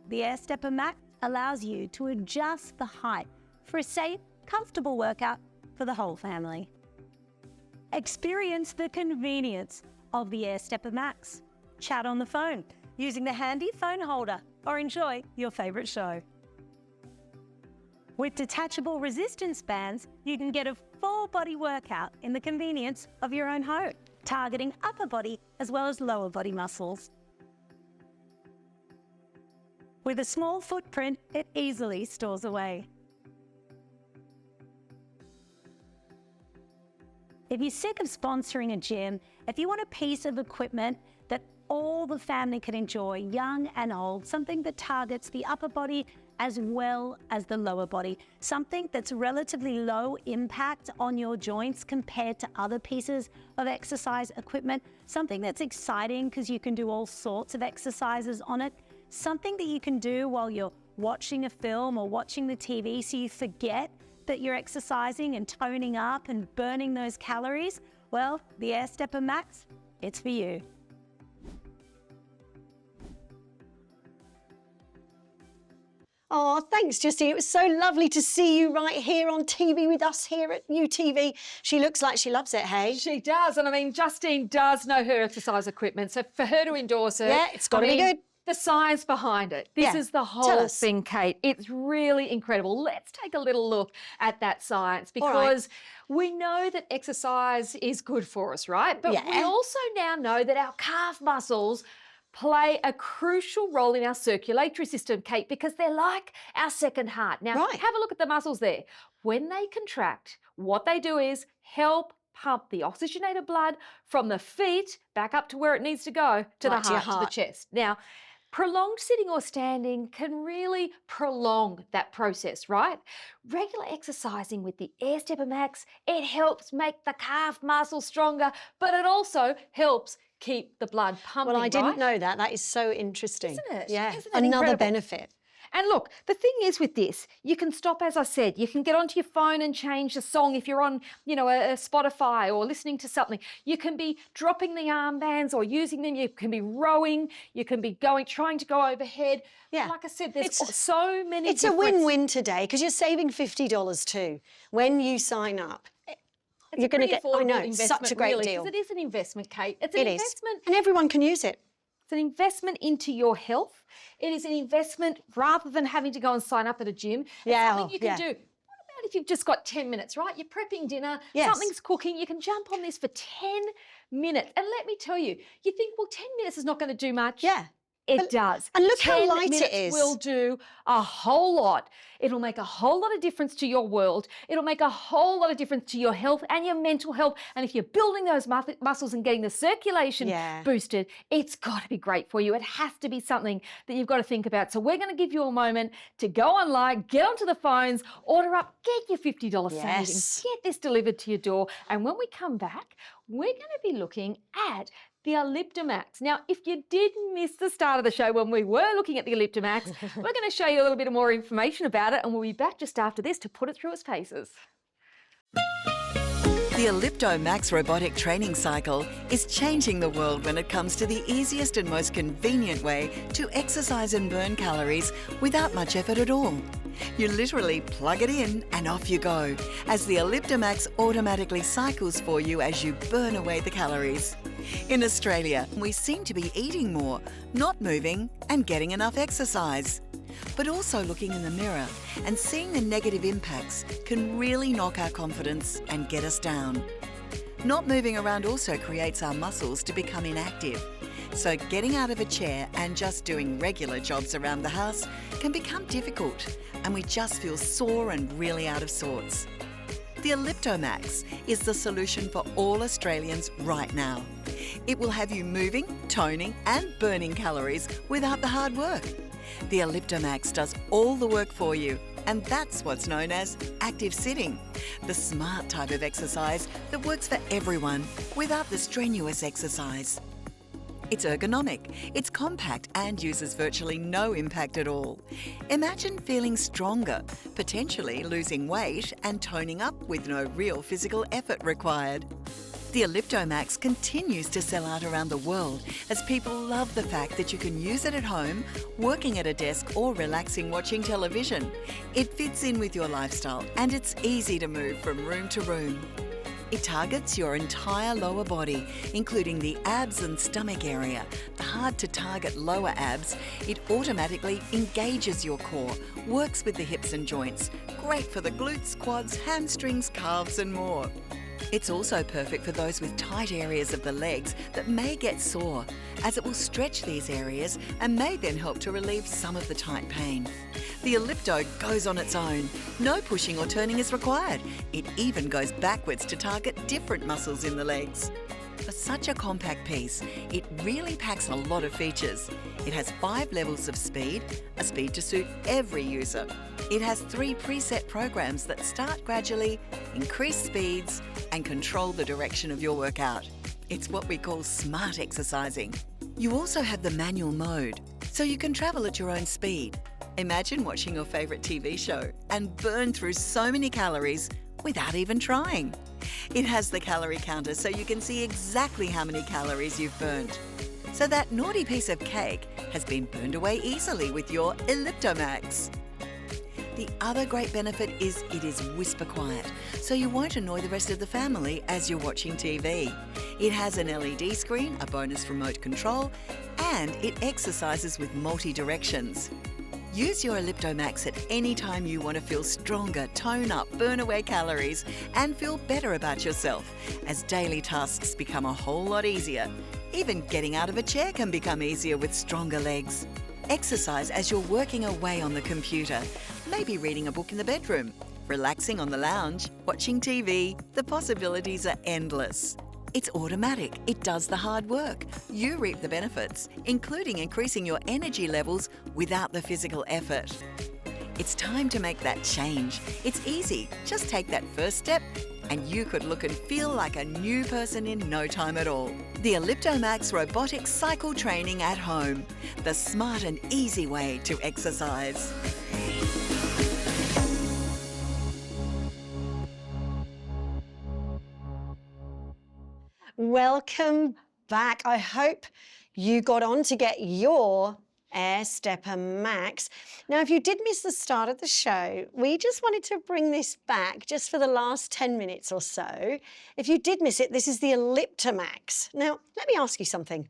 The Air Stepper Max allows you to adjust the height for a safe, comfortable workout for the whole family. Experience the convenience of the Air Stepper Max. Chat on the phone using the handy phone holder or enjoy your favourite show. With detachable resistance bands, you can get a full body workout in the convenience of your own home, targeting upper body as well as lower body muscles. With a small footprint, it easily stores away. If you're sick of sponsoring a gym, if you want a piece of equipment that all the family can enjoy, young and old, something that targets the upper body as well as the lower body, something that's relatively low impact on your joints compared to other pieces of exercise equipment, something that's exciting because you can do all sorts of exercises on it, something that you can do while you're watching a film or watching the TV so you forget that you're exercising and toning up and burning those calories. Well, the Air Stepper Max, it's for you. Oh, thanks, Justine. It was so lovely to see you right here on TV with us here at UTV. She looks like she loves it, hey? She does. And I mean, Justine does know her exercise equipment. So for her to endorse her, Yeah, it's got to be good. The science behind it. This Yeah, is the tell whole us. thing, Kate. It's really incredible. Let's take a little look at that science All right. because we know that exercise is good for us, right? But Yeah. we also now know that our calf muscles play a crucial role in our circulatory system, Kate, because they're like our second heart. Now, Right. have a look at the muscles there. When they contract, what they do is help pump the oxygenated blood from the feet back up to where it needs to go, to Right, the to your heart, to heart. the chest. Now, prolonged sitting or standing can really prolong that process, right? Regular exercising with the Air Stepper Max, it helps make the calf muscle stronger, but it also helps keep the blood pumping, Well, I didn't right? know that. That is so interesting. Isn't it? Yeah, Isn't it another incredible? benefit. And look, the thing is with this, you can stop, as I said, you can get onto your phone and change the song if you're on, a Spotify or listening to something. You can be dropping the armbands or using them. You can be rowing. You can be trying to go overhead. Yeah. Like I said, there's It's- so many It's a different- win-win today because you're saving $50 too when you sign up. It's You're a going to pretty get, I affordable know, investment, such a great really, deal. 'cause it is an investment, Kate. It's an It is. investment. And everyone can use it. It's an investment into your health. It is an investment rather than having to go and sign up at a gym. It's Yeah, something you can yeah. do. What about if you've just got 10 minutes, right? You're prepping dinner, Yes. something's cooking, you can jump on this for 10 minutes. And let me tell you, you think, well, 10 minutes is not going to do much. Yeah. It does. and look how 10 light it minutes is. will do a whole lot. It'll make a whole lot of difference to your world. It'll make a whole lot of difference to your health and your mental health. And if you're building those muscles and getting the circulation Yeah. boosted, it's got to be great for you. It has to be something that you've got to think about. So we're going to give you a moment to go online, get onto the phones, order up, get your $50 Yes. savings, get this delivered to your door. And when we come back, we're going to be looking at the Elliptomax. Now, if you did miss the start of the show when we were looking at the Elliptomax, we're going to show you a little bit more information about it, and we'll be back just after this to put it through its paces. The Elliptomax robotic training cycle is changing the world when it comes to the easiest and most convenient way to exercise and burn calories without much effort at all. You literally plug it in and off you go, as the Elliptomax automatically cycles for you as you burn away the calories. In Australia, we seem to be eating more, not moving and getting enough exercise. But also looking in the mirror and seeing the negative impacts can really knock our confidence and get us down. Not moving around also creates our muscles to become inactive. So getting out of a chair and just doing regular jobs around the house can become difficult, and we just feel sore and really out of sorts. The Elliptomax is the solution for all Australians right now. It will have you moving, toning and burning calories without the hard work. The Elliptomax does all the work for you, and that's what's known as active sitting, the smart type of exercise that works for everyone without the strenuous exercise. It's ergonomic, it's compact and uses virtually no impact at all. Imagine feeling stronger, potentially losing weight and toning up with no real physical effort required. The Elliptomax continues to sell out around the world as people love the fact that you can use it at home, working at a desk or relaxing watching television. It fits in with your lifestyle and it's easy to move from room to room. It targets your entire lower body, including the abs and stomach area. The hard-to-target lower abs, it automatically engages your core, works with the hips and joints. Great for the glutes, quads, hamstrings, calves and more. It's also perfect for those with tight areas of the legs that may get sore, as it will stretch these areas and may then help to relieve some of the tight pain. The Ellipto goes on its own. No pushing or turning is required. It even goes backwards to target different muscles in the legs. For such a compact piece, it really packs a lot of features. It has 5 levels of speed, a speed to suit every user. It has 3 preset programs that start gradually, increase speeds, and control the direction of your workout. It's what we call smart exercising. You also have the manual mode, so you can travel at your own speed. Imagine watching your favourite TV show and burn through so many calories without even trying. It has the calorie counter so you can see exactly how many calories you've burnt. So that naughty piece of cake has been burned away easily with your Elliptomax. The other great benefit is it is whisper quiet, so you won't annoy the rest of the family as you're watching TV. It has an LED screen, a bonus remote control, and it exercises with multi-directions. Use your Elliptomax at any time you want to feel stronger, tone up, burn away calories, and feel better about yourself as daily tasks become a whole lot easier. Even getting out of a chair can become easier with stronger legs. Exercise as you're working away on the computer, maybe reading a book in the bedroom, relaxing on the lounge, watching TV. The possibilities are endless. It's automatic. It does the hard work. You reap the benefits, including increasing your energy levels without the physical effort. It's time to make that change. It's easy. Just take that first step and you could look and feel like a new person in no time at all. The Elliptomax Robotic Cycle Training at Home. The smart and easy way to exercise. Welcome back. I hope you got on to get your Air Stepper Max. Now, if you did miss the start of the show, we just wanted to bring this back just for the last 10 minutes or so. If you did miss it, this is the Elliptomax. Now, let me ask you something.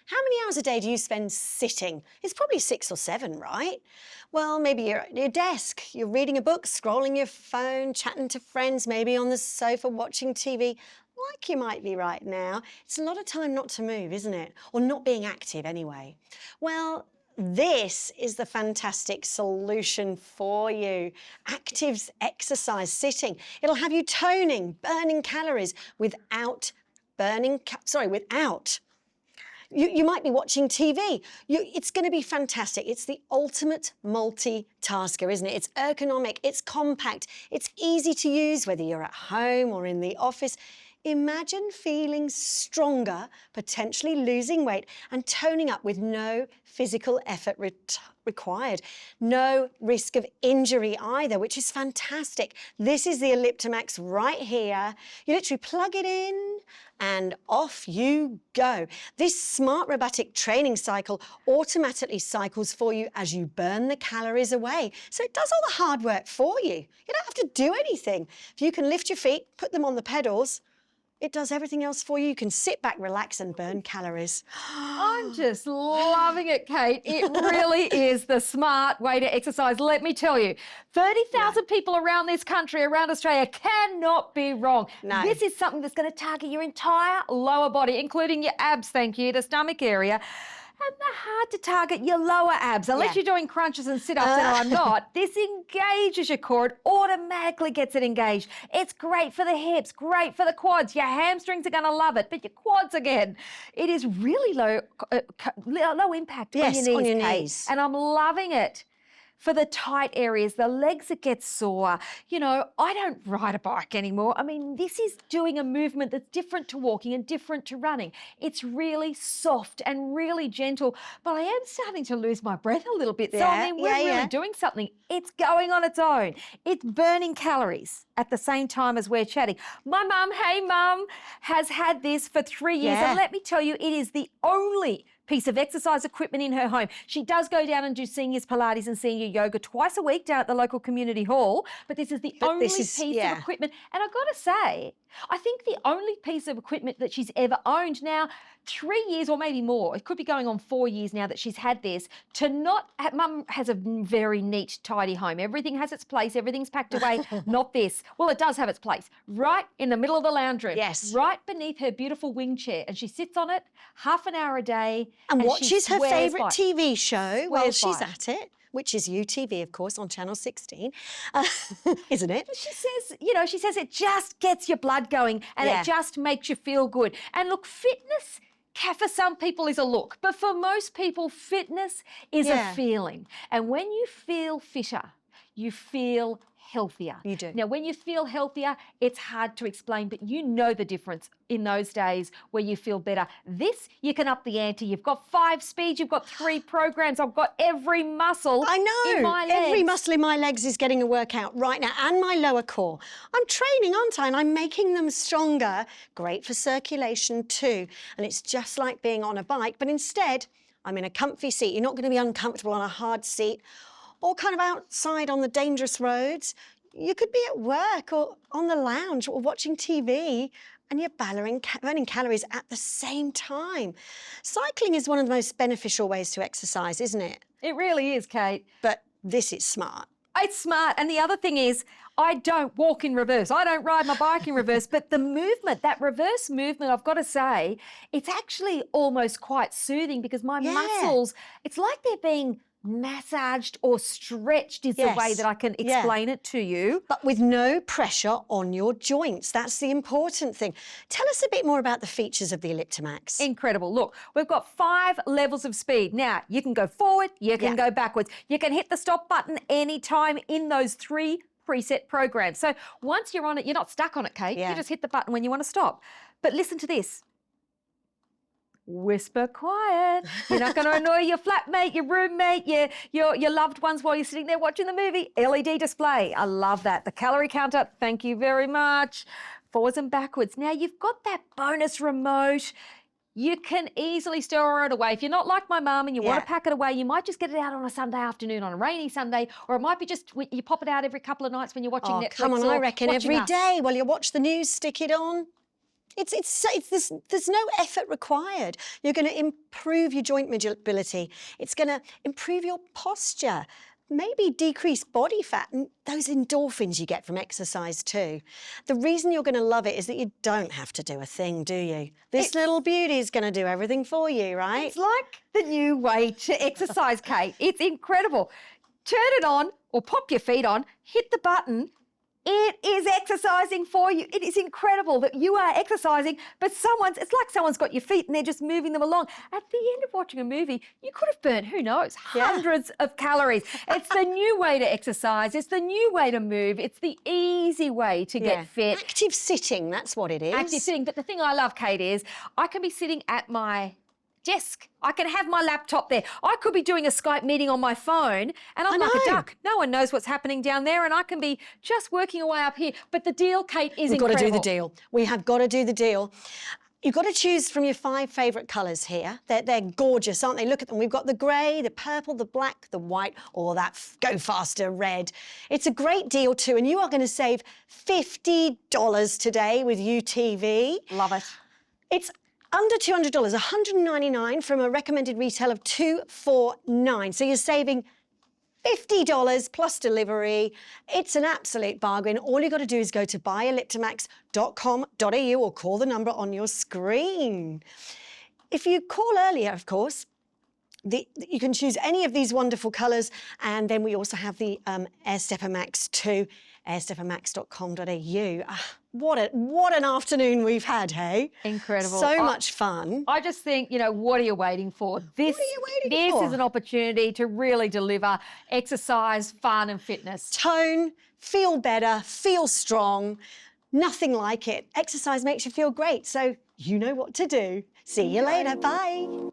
How many hours a day do you spend sitting? It's probably 6 or 7, right? Well, maybe you're at your desk, you're reading a book, scrolling your phone, chatting to friends, maybe on the sofa watching TV, like you might be right now. It's a lot of time not to move, isn't it? Or not being active anyway. Well, this is the fantastic solution for you. Active exercise sitting. It'll have you toning, burning calories without You might be watching TV. It's going to be fantastic. It's the ultimate multitasker, isn't it? It's ergonomic, it's compact, it's easy to use whether you're at home or in the office. Imagine feeling stronger, potentially losing weight and toning up with no physical effort required. No risk of injury either, which is fantastic. This is the Elliptomax right here. You literally plug it in and off you go. This smart robotic training cycle automatically cycles for you as you burn the calories away. So it does all the hard work for you. You don't have to do anything. If you can lift your feet, put them on the pedals, it does everything else for you. You can sit back, relax and burn calories. I'm just loving it, Kate. It really is the smart way to exercise. Let me tell you, 30,000 people around this country, around Australia, cannot be wrong. No. This is something that's going to target your entire lower body, including your abs, thank you, the stomach area. And they're hard to target your lower abs. Unless you're doing crunches and sit-ups, and I'm not. This engages your core. It automatically gets it engaged. It's great for the hips, great for the quads. Your hamstrings are going to love it, but your quads again. It is really low impact on your knees, Kate. And I'm loving it. For the tight areas, the legs that get sore. You know, I don't ride a bike anymore. I mean, this is doing a movement that's different to walking and different to running. It's really soft and really gentle, but I am starting to lose my breath a little bit. So, I mean, we're really doing something. It's going on its own. It's burning calories at the same time as we're chatting. My mum, hey mum, has had this for 3 years. And let me tell you, it is the only piece of exercise equipment in her home. She does go down and do seniors Pilates and senior yoga twice a week down at the local community hall, but this is the only piece of equipment. And I've got to say, I think the only piece of equipment that she's ever owned now, 3 years or maybe more, it could be going on 4 years now that she's had this, Mum has a very neat, tidy home. Everything has its place, everything's packed away, not this. Well, it does have its place, right in the middle of the lounge room. Yes. Right beneath her beautiful wing chair. And she sits on it half an hour a day. And watches her favourite TV show while she's at it, which is YouTV, of course, on Channel 16, isn't it? She says it just gets your blood going and it just makes you feel good. And look, fitness for some people is a look, but for most people, fitness is a feeling. And when you feel fitter, you feel healthier. You do. Now, when you feel healthier, it's hard to explain, but you know the difference in those days where you feel better. This, you can up the ante. You've got 5 speeds, you've got 3 programs. I've got every muscle I know. in my legs. Every muscle in my legs is getting a workout right now, and my lower core. I'm training, aren't I? And I'm making them stronger. Great for circulation too. And it's just like being on a bike, but instead, I'm in a comfy seat. You're not going to be uncomfortable on a hard seat or kind of outside on the dangerous roads. You could be at work or on the lounge or watching TV, and you're burning calories at the same time. Cycling is one of the most beneficial ways to exercise, isn't it? It really is, Kate. But this is smart. It's smart. And the other thing is, I don't walk in reverse. I don't ride my bike in reverse. But the movement, that reverse movement, I've got to say, it's actually almost quite soothing because my muscles, it's like they're being massaged or stretched is the way that I can explain it to you. But with no pressure on your joints. That's the important thing. Tell us a bit more about the features of the Elliptomax. Incredible. Look, we've got 5 levels of speed. Now, you can go forward, you can go backwards. You can hit the stop button anytime in those 3 preset programs. So once you're on it, you're not stuck on it, Kate. You just hit the button when you want to stop. But listen to this. Whisper quiet. You're not going to annoy your flatmate, your roommate, your loved ones while you're sitting there watching the movie. LED display. I love that. The calorie counter. Thank you very much. Forwards and backwards. Now you've got that bonus remote. You can easily store it away. If you're not like my mum and you want to pack it away, you might just get it out on a Sunday afternoon, on a rainy Sunday, or it might be just you pop it out every couple of nights when you're watching Netflix. Come on, I reckon every day. day while you watch the news, stick it on. There's no effort required. You're going to improve your joint mobility. It's going to improve your posture, maybe decrease body fat and those endorphins you get from exercise too. The reason you're going to love it is that you don't have to do a thing, do you? This little beauty is going to do everything for you, right? It's like the new way to exercise, Kate. It's incredible. Turn it on or pop your feet on, hit the button. It is exercising for you. It is incredible that you are exercising, but it's like someone's got your feet and they're just moving them along. At the end of watching a movie, you could have burnt, who knows, hundreds of calories. It's the new way to exercise. It's the new way to move. It's the easy way to get fit. Active sitting, that's what it is. Active sitting. But the thing I love, Kate, is I can be sitting at my desk. I can have my laptop there. I could be doing a Skype meeting on my phone and I'm like a duck. No one knows what's happening down there and I can be just working away up here. But the deal, Kate, is incredible. We've got to do the deal. We have got to do the deal. You've got to choose from your 5 favourite colours here. They're gorgeous, aren't they? Look at them. We've got the grey, the purple, the black, the white, or that go faster red. It's a great deal too, and you are going to save $50 today with YouTV. Love it. It's under $200, $199 from a recommended retail of $249. So you're saving $50 plus delivery. It's an absolute bargain. All you've got to do is go to buyelliptomax.com.au or call the number on your screen. If you call earlier, of course, you can choose any of these wonderful colours, and then we also have the Air Stepper Max 2, airsteppermax.com.au. What an afternoon we've had, hey? Incredible. So much fun. I just think, what are you waiting for? This is an opportunity to really deliver exercise, fun and fitness. Tone, feel better, feel strong. Nothing like it. Exercise makes you feel great, so you know what to do. See you later. Bye.